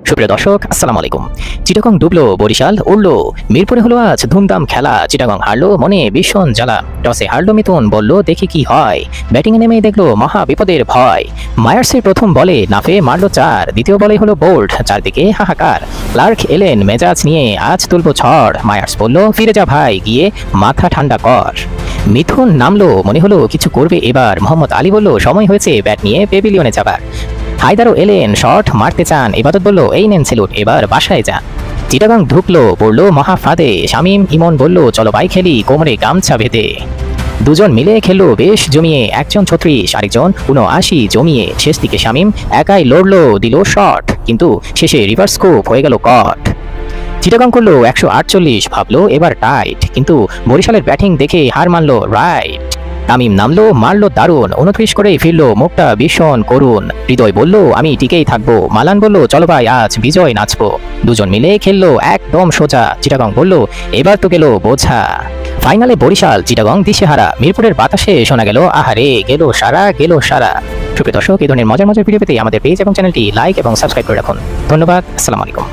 সুপ্রিয় দর্শক, আসসালামু আলাইকুম। চিটাগং ডুবলো, বরিশাল উড়লো, মিরপুরে হলো আজ ধুমধাম খেলা। চিটাগং হারলো, মনে ভীষণ জ্বালা। টসে হারলো মিথুন, বলল দেখি কি হয়। ব্যাটিংয়ে নেমে দেখলো মহা বিপদের ভয়। মায়ার্সের প্রথম বলে নাফে মারলো 4, দ্বিতীয় বলে হলো বোল্ড, চারদিকে হাহাকার। ক্লার্ক এলেন মেজাজ নিয়ে, আজ তুলবো ঝড়। মায়ার্স বলল ফিরে যা ভাই, গিয়ে মাথা ঠান্ডা কর। মিথুন নামলো, মনে হলো কিছু করবে এবার। মোহাম্মদ আলী বলল সময় হয়েছে ব্যাট নিয়ে পেভিলিয়নে যাবার। হায়দারও এলেন, শট মারতে চান। ইবাদত বলল এই নেন সেলুট, এবার বাসায় যান। চিটাগাং ঢুকলো, পড়লো মহা ফাঁদে। শামীম ইমন বলল চলো ভাই খেলি, কোমরে গামছা বেঁধে। দুজন মিলে খেললো বেশ জমিয়ে, একজন 36 আরেকজন 79 জমিয়ে। শেষ দিকে শামীম একাই লড়লো, দিল শট, কিন্তু শেষে রিভার্স স্কোপ হয়ে গেল কট। চিটাগাং করলো 148, ভাবলো এবার টাইট, কিন্তু বরিশালের ব্যাটিং দেখে হার মানলো রাইট। তামিম নামলো, মারলো দারুণ, 29 করেই ফিরলো, মুখটা ভীষণ করুণ। হৃদয় বলল আমি টিকেই থাকবো। মালান বলল চলো ভাই আজ বিজয় নাচবো। দুজন মিলে খেললো একদম সোজা। চিটাগাং বলল এবার তো গেল বোঝা। ফাইনালে বরিশাল চিটাগাং দিশেহারা। মিরপুরের বাতাসে শোনা গেল আহারে, গেল সারা গেল সারা। সুপ্রিয় দর্শক, এই ধরনের মজার মজার ভিডিও পেতে আমাদের পেজ এবং চ্যানেলটি লাইক এবং সাবস্ক্রাইব করে রাখুন। ধন্যবাদ, আসসালামু আলাইকুম।